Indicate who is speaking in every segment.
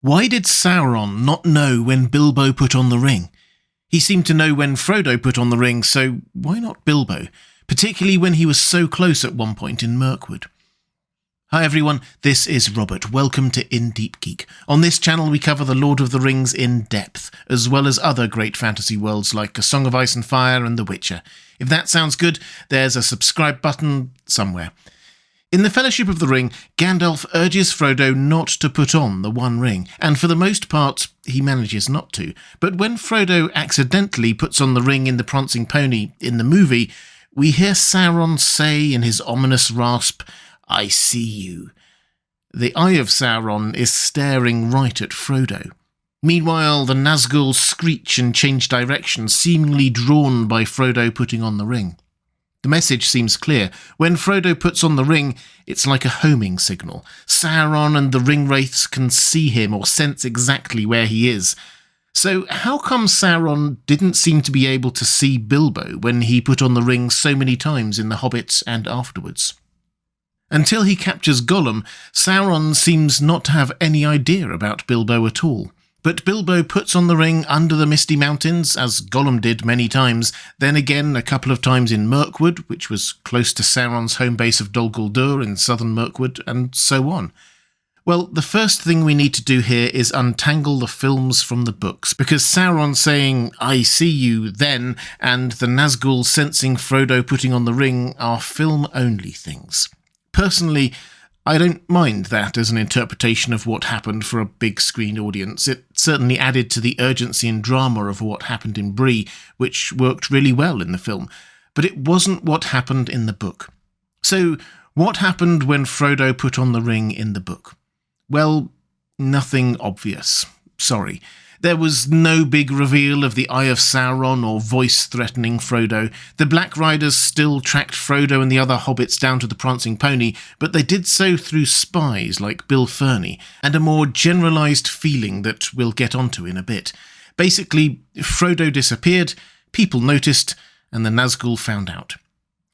Speaker 1: Why did Sauron not know when Bilbo put on the ring? He seemed to know when Frodo put on the ring, so why not Bilbo? Particularly when he was so close at one point in Mirkwood. Hi everyone, this is Robert. Welcome to In Deep Geek. On this channel we cover the Lord of the Rings in depth, as well as other great fantasy worlds like A Song of Ice and Fire and The Witcher. If that sounds good, there's a subscribe button somewhere. In the Fellowship of the Ring, Gandalf urges Frodo not to put on the One Ring, and for the most part, he manages not to. But when Frodo accidentally puts on the ring in the Prancing Pony in the movie, we hear Sauron say in his ominous rasp, "I see you." The eye of Sauron is staring right at Frodo. Meanwhile, the Nazgûl screech and change direction, seemingly drawn by Frodo putting on the ring. The message seems clear. When Frodo puts on the ring, it's like a homing signal. Sauron and the ring wraiths can see him or sense exactly where he is. So how come Sauron didn't seem to be able to see Bilbo when he put on the ring so many times in The Hobbit and afterwards? Until he captures Gollum, Sauron seems not to have any idea about Bilbo at all. But Bilbo puts on the ring under the Misty Mountains, as Gollum did many times, then again a couple of times in Mirkwood, which was close to Sauron's home base of Dol Guldur in southern Mirkwood, and so on. Well, the first thing we need to do here is untangle the films from the books, because Sauron saying, "I see you," then, and the Nazgûl sensing Frodo putting on the ring are film-only things. Personally, I don't mind that as an interpretation of what happened for a big screen audience. It certainly added to the urgency and drama of what happened in Bree, which worked really well in the film. But it wasn't what happened in the book. So, what happened when Frodo put on the ring in the book? Well, nothing obvious. Sorry. There was no big reveal of the Eye of Sauron or voice threatening Frodo. The Black Riders still tracked Frodo and the other hobbits down to the Prancing Pony, but they did so through spies like Bill Ferny, and a more generalised feeling that we'll get onto in a bit. Basically, Frodo disappeared, people noticed, and the Nazgûl found out.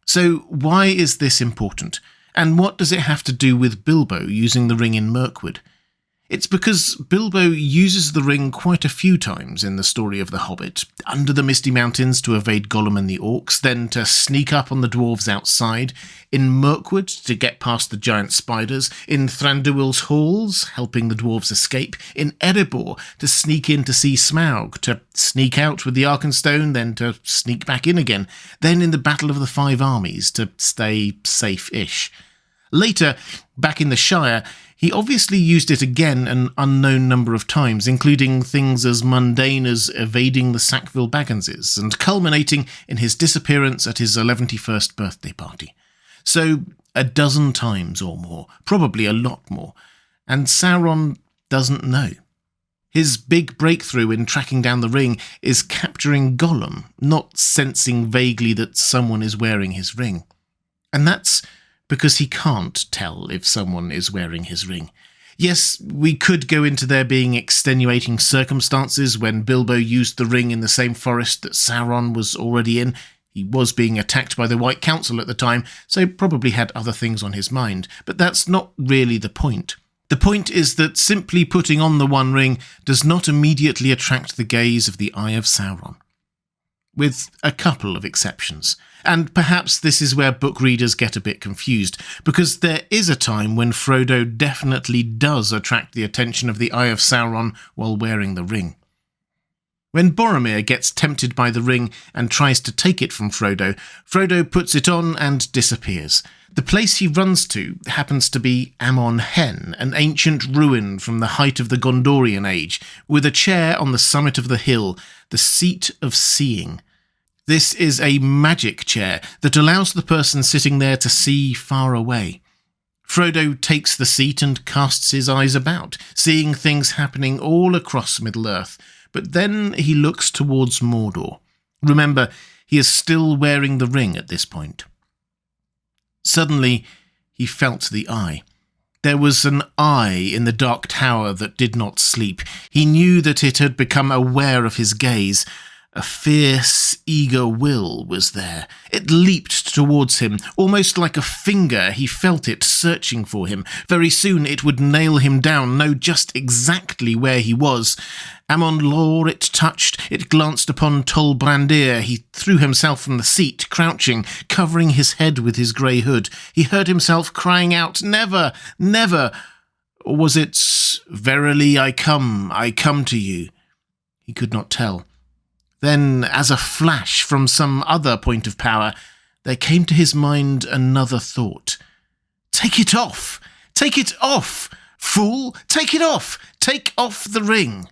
Speaker 1: So why is this important? And what does it have to do with Bilbo using the ring in Mirkwood? It's because Bilbo uses the ring quite a few times in the story of The Hobbit, under the Misty Mountains to evade Gollum and the orcs, then to sneak up on the dwarves outside, in Mirkwood to get past the giant spiders, in Thranduil's halls, helping the dwarves escape, in Erebor to sneak in to see Smaug, to sneak out with the Arkenstone, then to sneak back in again, then in the Battle of the Five Armies to stay safe-ish. Later, back in the Shire, he obviously used it again an unknown number of times, including things as mundane as evading the Sackville Bagginses, and culminating in his disappearance at his 11th birthday party. So, a dozen times or more, probably a lot more, and Sauron doesn't know. His big breakthrough in tracking down the ring is capturing Gollum, not sensing vaguely that someone is wearing his ring. And that's because he can't tell if someone is wearing his ring. Yes, we could go into there being extenuating circumstances when Bilbo used the ring in the same forest that Sauron was already in. He was being attacked by the White Council at the time, so probably had other things on his mind. But that's not really the point. The point is that simply putting on the One Ring does not immediately attract the gaze of the Eye of Sauron. With a couple of exceptions. And perhaps this is where book readers get a bit confused, because there is a time when Frodo definitely does attract the attention of the Eye of Sauron while wearing the ring. When Boromir gets tempted by the ring and tries to take it from Frodo, Frodo puts it on and disappears. The place he runs to happens to be Amon Hen, an ancient ruin from the height of the Gondorian age, with a chair on the summit of the hill, the seat of seeing. This is a magic chair that allows the person sitting there to see far away. Frodo takes the seat and casts his eyes about, seeing things happening all across Middle-earth, but then he looks towards Mordor. Remember, he is still wearing the ring at this point. Suddenly, he felt the eye. There was an eye in the dark tower that did not sleep. He knew that it had become aware of his gaze. A fierce, eager will was there. It leaped towards him, almost like a finger. He felt it searching for him. Very soon it would nail him down, know just exactly where he was. Amon Lor it touched. It glanced upon Tol Brandir. He threw himself from the seat, crouching, covering his head with his grey hood. He heard himself crying out, "Never, never!" Or was it, "Verily I come to you"? He could not tell. Then, as a flash from some other point of power, there came to his mind another thought. "Take it off! Take it off! Fool! Take it off! Take off the ring!"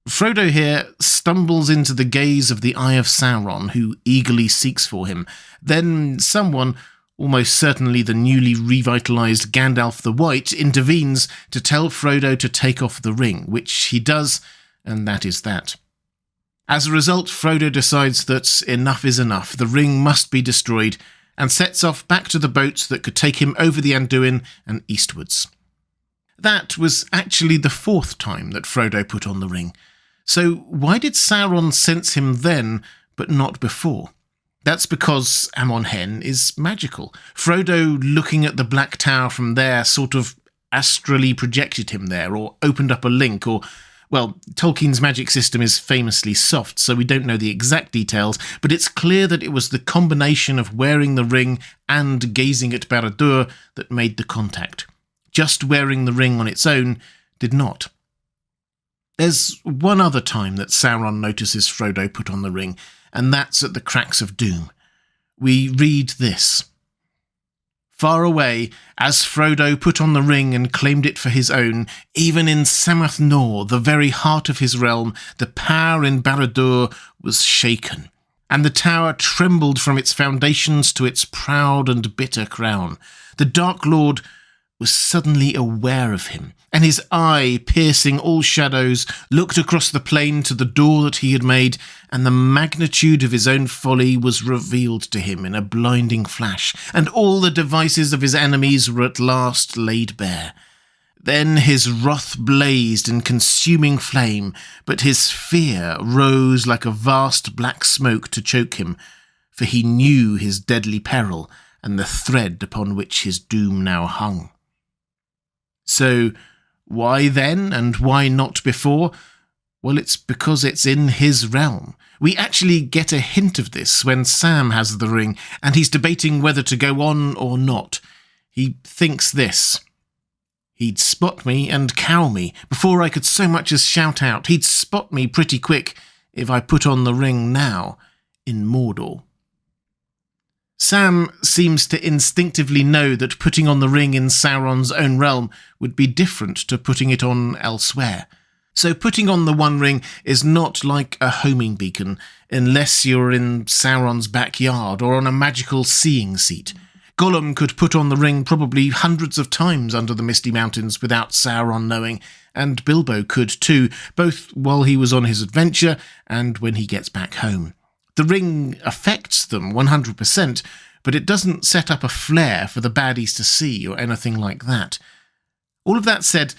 Speaker 1: Frodo here stumbles into the gaze of the Eye of Sauron, who eagerly seeks for him. Then someone, almost certainly the newly revitalized Gandalf the White, intervenes to tell Frodo to take off the ring, which he does, and that is that. As a result, Frodo decides that enough is enough, the ring must be destroyed, and sets off back to the boats that could take him over the Anduin and eastwards. That was actually the 4th time that Frodo put on the ring. So why did Sauron sense him then, but not before? That's because Amon Hen is magical. Frodo, looking at the Black Tower from there, sort of astrally projected him there, or opened up a link, or... Well, Tolkien's magic system is famously soft, so we don't know the exact details, but it's clear that it was the combination of wearing the ring and gazing at Barad-dûr that made the contact. Just wearing the ring on its own did not. There's one other time that Sauron notices Frodo put on the ring, and that's at the Cracks of Doom. We read this. Far away, as Frodo put on the ring and claimed it for his own, even in Samath Nor, the very heart of his realm, the power in Barad-dûr was shaken, and the tower trembled from its foundations to its proud and bitter crown. The Dark Lord was suddenly aware of him, and his eye, piercing all shadows, looked across the plain to the door that he had made, and the magnitude of his own folly was revealed to him in a blinding flash, and all the devices of his enemies were at last laid bare. Then his wrath blazed in consuming flame, but his fear rose like a vast black smoke to choke him, for he knew his deadly peril and the thread upon which his doom now hung. So, why then, and why not before? Well, it's because it's in his realm. We actually get a hint of this when Sam has the ring, and he's debating whether to go on or not. He thinks this. He'd spot me and cow me before I could so much as shout out. He'd spot me pretty quick if I put on the ring now in Mordor. Sam seems to instinctively know that putting on the ring in Sauron's own realm would be different to putting it on elsewhere. So putting on the One Ring is not like a homing beacon, unless you're in Sauron's backyard or on a magical seeing seat. Gollum could put on the ring probably hundreds of times under the Misty Mountains without Sauron knowing, and Bilbo could too, both while he was on his adventure and when he gets back home. The ring affects them 100%, but it doesn't set up a flare for the baddies to see or anything like that. All of that said,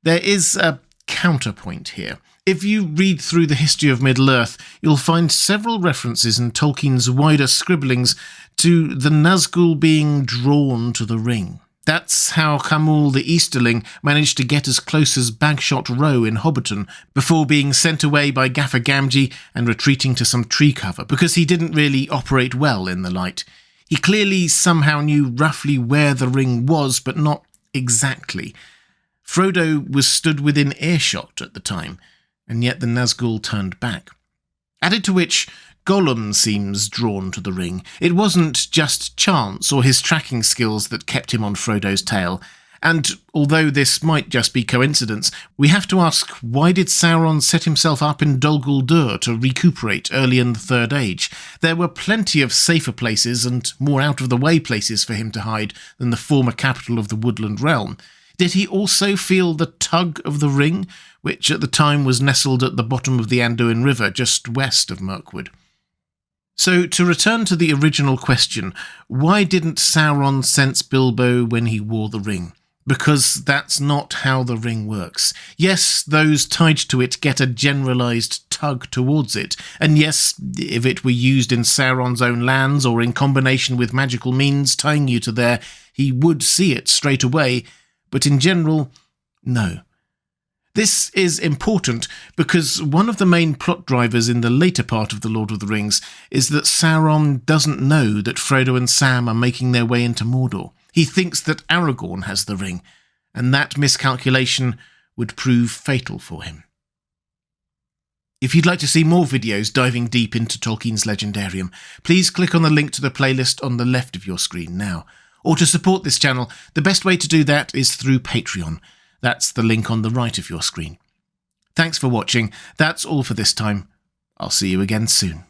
Speaker 1: there is a counterpoint here. If you read through the history of Middle-earth, you'll find several references in Tolkien's wider scribblings to the Nazgul being drawn to the ring. That's how Khamul the Easterling managed to get as close as Bagshot Row in Hobbiton before being sent away by Gaffer Gamgee and retreating to some tree cover, because he didn't really operate well in the light. He clearly somehow knew roughly where the ring was, but not exactly. Frodo was stood within earshot at the time, and yet the Nazgul turned back. Added to which, Gollum seems drawn to the ring. It wasn't just chance or his tracking skills that kept him on Frodo's tail, and although this might just be coincidence, we have to ask, why did Sauron set himself up in Dol Guldur to recuperate early in the Third Age? There were plenty of safer places and more out-of-the-way places for him to hide than the former capital of the Woodland Realm. Did he also feel the tug of the ring, which at the time was nestled at the bottom of the Anduin River just west of Mirkwood? So, to return to the original question, why didn't Sauron sense Bilbo when he wore the ring? because that's not how the ring works. Yes, those tied to it get a generalised tug towards it, and yes, if it were used in Sauron's own lands or in combination with magical means tying you to there, he would see it straight away, but in general, no. This is important because one of the main plot drivers in the later part of The Lord of the Rings is that Sauron doesn't know that Frodo and Sam are making their way into Mordor. He thinks that Aragorn has the ring, and that miscalculation would prove fatal for him. If you'd like to see more videos diving deep into Tolkien's Legendarium, please click on the link to the playlist on the left of your screen now. Or to support this channel, the best way to do that is through Patreon. That's the link on the right of your screen. Thanks for watching. That's all for this time. I'll see you again soon.